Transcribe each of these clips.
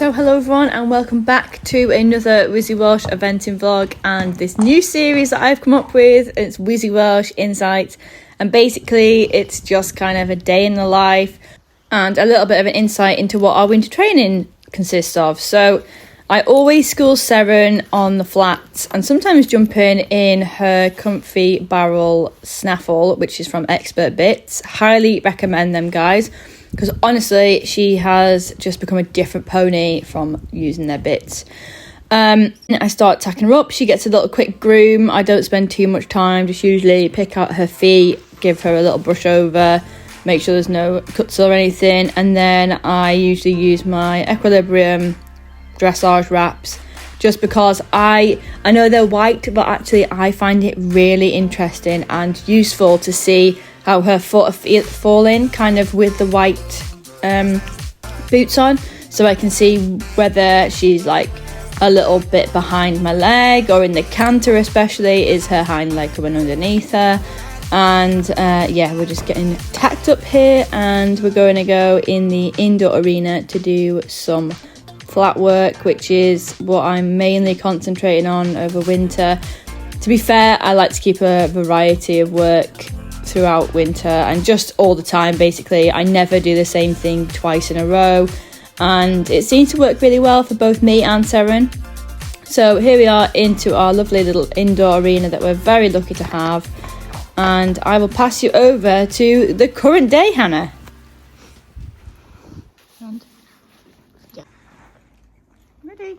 So hello everyone and welcome back to another Wizzy Welsh eventing vlog and this new series that I've come up with. It's Wizzy Welsh Insights, and basically it's just kind of a day in the life and a little bit of an insight into what our winter training consists of. So I always school Seren on the flats and sometimes jump in her comfy barrel snaffle, which is from Expert Bits. Highly recommend them, guys, because honestly she has just become a different pony from using their bits. I start tacking her up. She gets a little quick groom. I don't spend too much time, just usually pick out her feet, give her a little brush over, make sure there's no cuts or anything, and then I usually use my Equilibrium dressage wraps, just because I know they're white, but actually I find it really interesting and useful to see how her foot fall in kind of with the white boots on, so I can see whether she's like a little bit behind my leg, or in the canter especially, is her hind leg coming underneath her. And yeah, we're just getting tacked up here and we're going to go in the indoor arena to do some flat work, which is what I'm mainly concentrating on over winter. To be fair, I like to keep a variety of work throughout winter and just all the time. Basically, I never do the same thing twice in a row, and it seems to work really well for both me and Seren. So here we are into our lovely little indoor arena that we're very lucky to have, and I will pass you over to the current day, Hannah. And yeah, ready,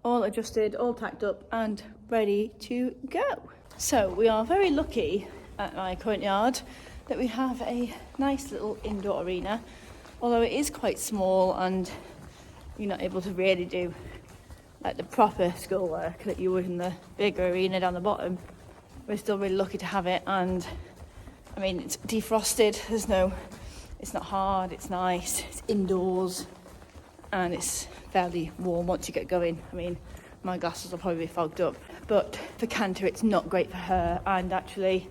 all adjusted, all tacked up and ready to go. So we are very lucky at my current yard that we have a nice little indoor arena, although it is quite small and you're not able to really do like the proper school work that you would in the bigger arena down the bottom. We're still really lucky to have it, and I mean, it's defrosted, it's not hard, it's nice, it's indoors and it's fairly warm once you get going. I mean, my glasses will probably be fogged up, but for canter it's not great for her. And actually,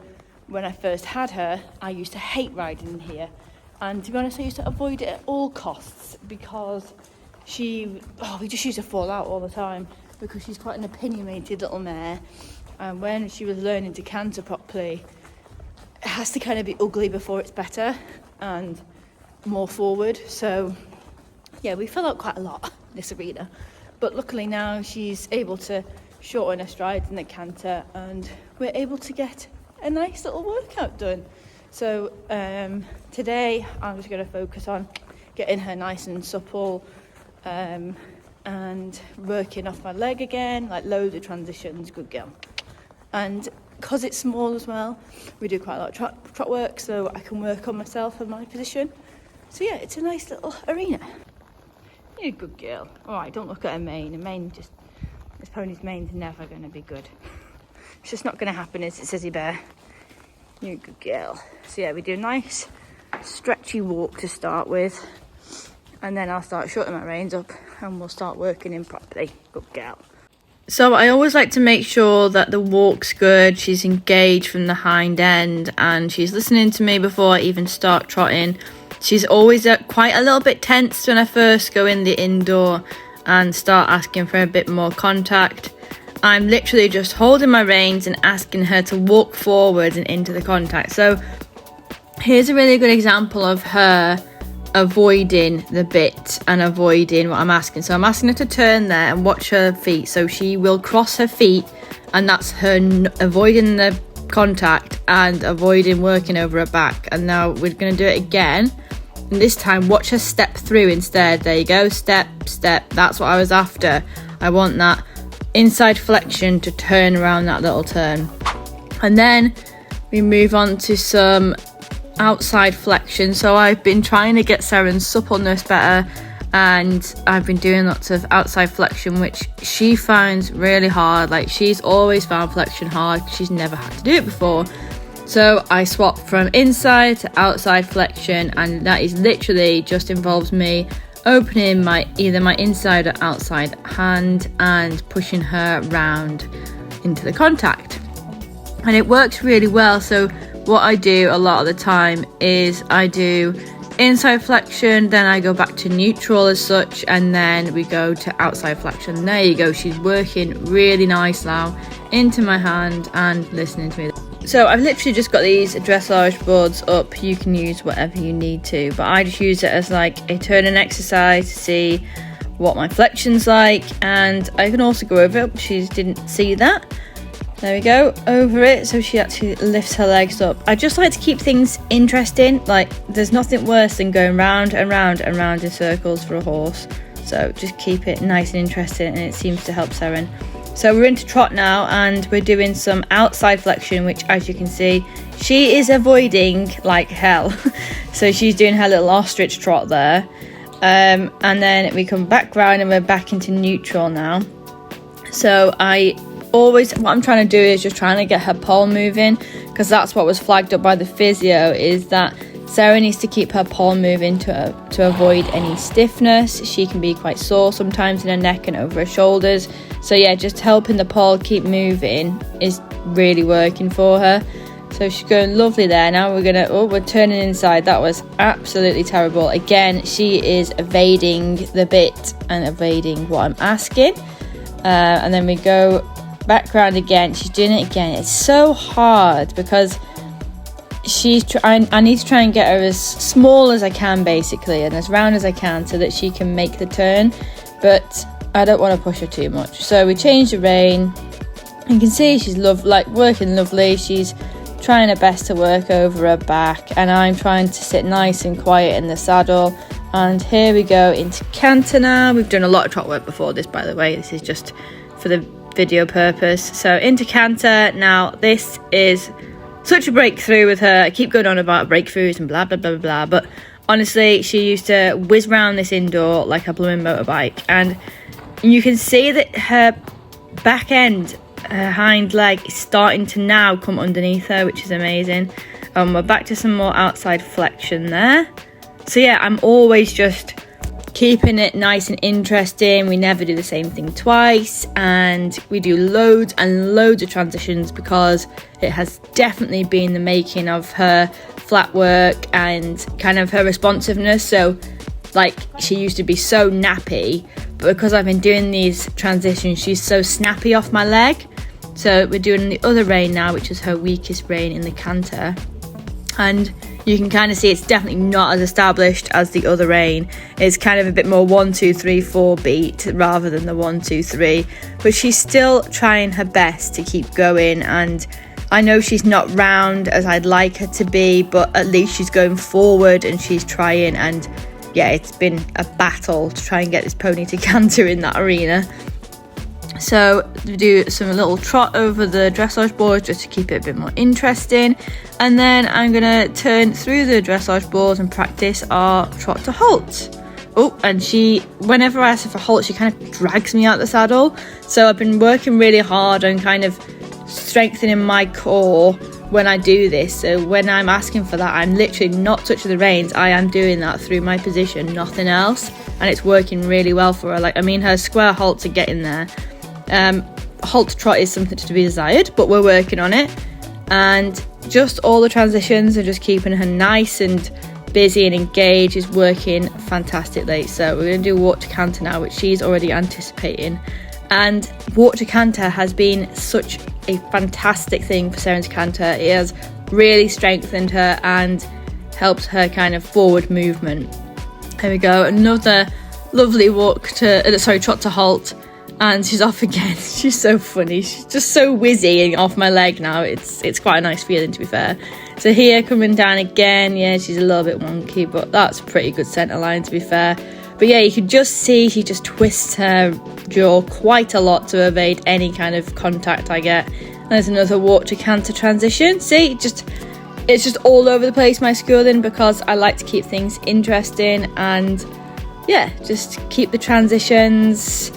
when I first had her, I used to hate riding in here, and to be honest I used to avoid it at all costs, because we just used to fall out all the time, because she's quite an opinionated little mare, and when she was learning to canter properly, it has to kind of be ugly before it's better and more forward. So yeah, we fell out quite a lot in this arena, but luckily now she's able to shorten her strides in the canter and we're able to get a nice little workout done. So today I'm just going to focus on getting her nice and supple and working off my leg again, like loads of transitions. Good girl. And because it's small as well, we do quite a lot of trot work, so I can work on myself and my position. So yeah, it's a nice little arena. You're a good girl. Alright, don't look at her mane. This pony's mane's never going to be good. It's just not going to happen, is it, Sissy Bear? You're a good girl. So yeah, we do a nice stretchy walk to start with, and then I'll start shortening my reins up and we'll start working in properly. Good girl. So I always like to make sure that the walk's good, she's engaged from the hind end and she's listening to me before I even start trotting. She's always quite a little bit tense when I first go in the indoor and start asking for a bit more contact. I'm literally just holding my reins and asking her to walk forward and into the contact. So here's a really good example of her avoiding the bit and avoiding what I'm asking. So I'm asking her to turn there and watch her feet. So she will cross her feet, and that's her avoiding the contact and avoiding working over her back. And now we're going to do it again. And this time, watch her step through instead. There you go. Step, step. That's what I was after. I want that inside flexion to turn around that little turn. And then we move on to some outside flexion. So I've been trying to get Seren's suppleness better, and I've been doing lots of outside flexion, which she finds really hard. Like, she's always found flexion hard. She's never had to do it before. So I swapped from inside to outside flexion, and that is literally just involves me opening either my inside or outside hand and pushing her round into the contact, and it works really well. So what I do a lot of the time is I do inside flexion, then I go back to neutral as such, and then we go to outside flexion. There you go, she's working really nice now into my hand and listening to me. So I've literally just got these dressage boards up. You can use whatever you need to, but I just use it as like a turning exercise to see what my flexion's like, and I can also go over it, but she didn't see that. There we go, over it, so she actually lifts her legs up. I just like to keep things interesting. Like, there's nothing worse than going round and round and round in circles for a horse. So just keep it nice and interesting, and it seems to help Seren. So we're into trot now, and we're doing some outside flexion, which, as you can see, she is avoiding like hell. So she's doing her little ostrich trot there. And then we come back round and we're back into neutral now. So what I'm trying to do is just trying to get her pole moving, because that's what was flagged up by the physio, is that Sarah needs to keep her pole moving to avoid any stiffness. She can be quite sore sometimes in her neck and over her shoulders. So yeah, just helping the pole keep moving is really working for her. So she's going lovely there. Now we're turning inside. That was absolutely terrible. Again, she is evading the bit and evading what I'm asking. And then we go back round again. She's doing it again. It's so hard because I need to try and get her as small as I can, basically, and as round as I can, so that she can make the turn, but I don't want to push her too much. So we change the rein. You can see she's working lovely. She's trying her best to work over her back, and I'm trying to sit nice and quiet in the saddle. And here we go into canter now. We've done a lot of trot work before this, by the way. This is just for the video purpose. So into canter now. This is such a breakthrough with her. I keep going on about breakthroughs and blah blah blah blah, but honestly, she used to whiz round this indoor like a blooming motorbike, and you can see that her back end, her hind leg, is starting to now come underneath her, which is amazing. We're back to some more outside flexion there. So yeah, I'm always just keeping it nice and interesting. We never do the same thing twice, and we do loads and loads of transitions, because it has definitely been the making of her flat work and kind of her responsiveness. So like, she used to be so nappy, but because I've been doing these transitions, she's so snappy off my leg. So we're doing the other rein now, which is her weakest rein in the canter, and you can kind of see it's definitely not as established as the other rein. It's kind of a bit more 1 2 3 4 beat rather than the 1 2 3, but she's still trying her best to keep going, and I know she's not round as I'd like her to be, but at least she's going forward and she's trying. And yeah, it's been a battle to try and get this pony to canter in that arena. So we do some little trot over the dressage boards just to keep it a bit more interesting, and then I'm gonna turn through the dressage boards and practice our trot to halt. Oh, and whenever I ask her for halt, she kind of drags me out the saddle. So I've been working really hard on kind of strengthening my core when I do this. So when I'm asking for that, I'm literally not touching the reins. I am doing that through my position, nothing else, and it's working really well for her. Like, I mean, her square halts are getting there. Halt to trot is something to be desired, but we're working on it, and just all the transitions are just keeping her nice and busy and engaged is working fantastically. So we're going to do walk to canter now, which she's already anticipating, and walk to canter has been such a fantastic thing for Seren's canter. It has really strengthened her and helps her kind of forward movement. There we go, another lovely trot to halt. And she's off again. She's so funny. She's just so whizzy and off my leg now. It's quite a nice feeling, to be fair. So here, coming down again. Yeah, she's a little bit wonky, but that's pretty good centre line, to be fair. But yeah, you can just see she just twists her jaw quite a lot to evade any kind of contact I get. And there's another walk to canter transition. See, it's just all over the place, my schooling, because I like to keep things interesting and yeah, just keep the transitions,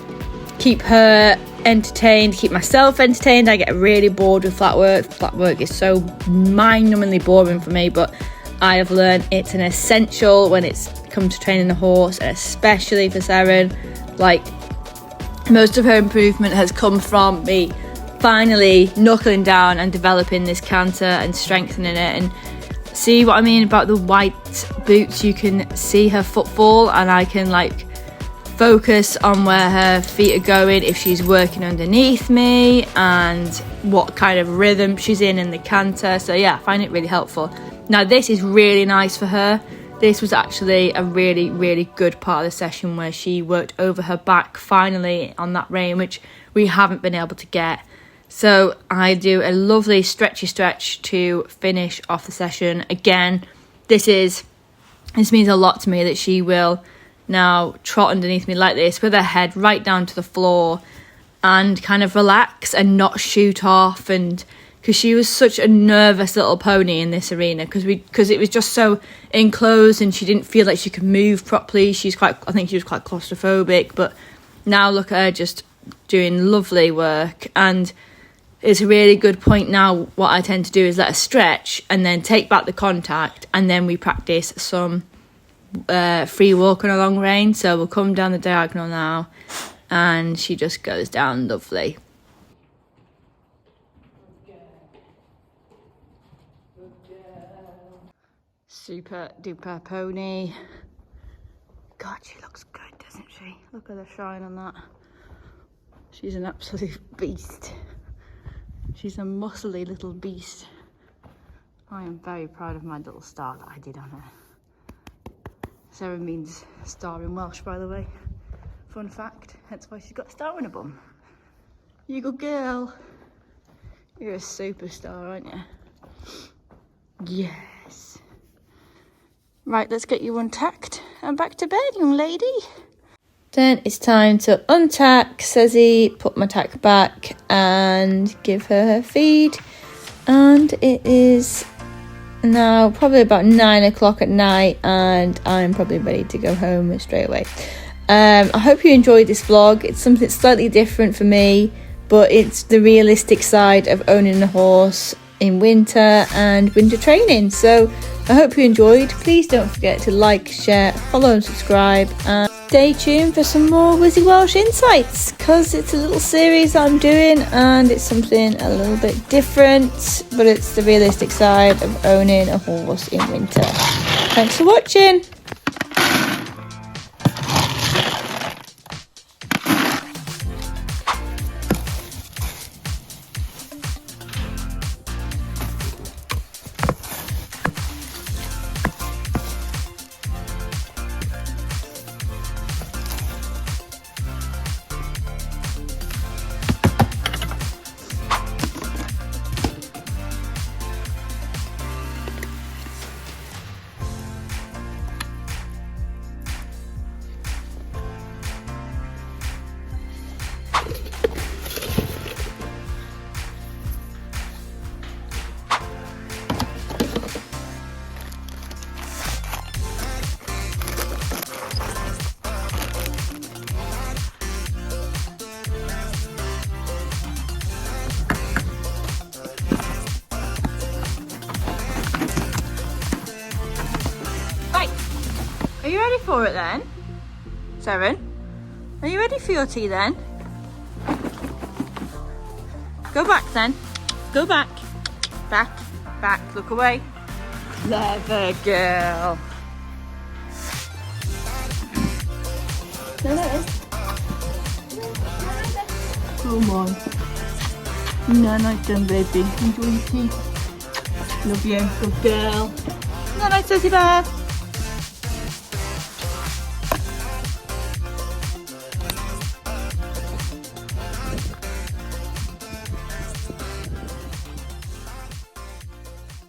keep her entertained, keep myself entertained. I get really bored with flat work. Flat work is so mind-numbingly boring for me, but I have learned it's an essential when it's come to training a horse, especially for Seren. Like, most of her improvement has come from me finally knuckling down and developing this canter and strengthening it. And see what I mean about the white boots? You can see her footfall, and I can like focus on where her feet are going, if she's working underneath me, and what kind of rhythm she's in the canter. So yeah, I find it really helpful. Now this is really nice for her. This was actually a really, really good part of the session where she worked over her back finally on that rein, which we haven't been able to get. So I do a lovely stretchy stretch to finish off the session. Again, this means a lot to me, that she will now trot underneath me like this with her head right down to the floor and kind of relax and not shoot off. And because she was such a nervous little pony in this arena, because it was just so enclosed and she didn't feel like she could move properly. I think she was quite claustrophobic, but now look at her just doing lovely work. And it's a really good point now. What I tend to do is let her stretch and then take back the contact, and then we practice some free walking along rein. So we'll come down the diagonal now, and she just goes down lovely. Super duper pony. God, she looks good, doesn't she? Look at the shine on that. She's an absolute beast. She's a muscly little beast. I am very proud of my little star that I did on her. Sarah means star in Welsh, by the way. Fun fact, that's why she's got a star on her bum. You good girl. You're a superstar, aren't you? Yes. Right, let's get you untacked and back to bed, young lady. Then it's time to untack Sezzy, put my tack back and give her feed. And it is now probably about 9 o'clock at night, and I'm probably ready to go home straight away. I hope you enjoyed this vlog. It's something slightly different for me, but it's the realistic side of owning a horse in winter and winter training. So I hope you enjoyed. Please don't forget to like, share, follow and subscribe, and stay tuned for some more Wizzy Welsh insights, because it's a little series I'm doing and it's something a little bit different, but it's the realistic side of owning a horse in winter. Thanks for watching. Are you ready for it then? Seren? Are you ready for your tea then? Go back then. Go back. Back. Back. Look away. Clever girl. Come on. No, night done, baby. Enjoy your tea. Love you. Good girl. No, night, Susie Bear.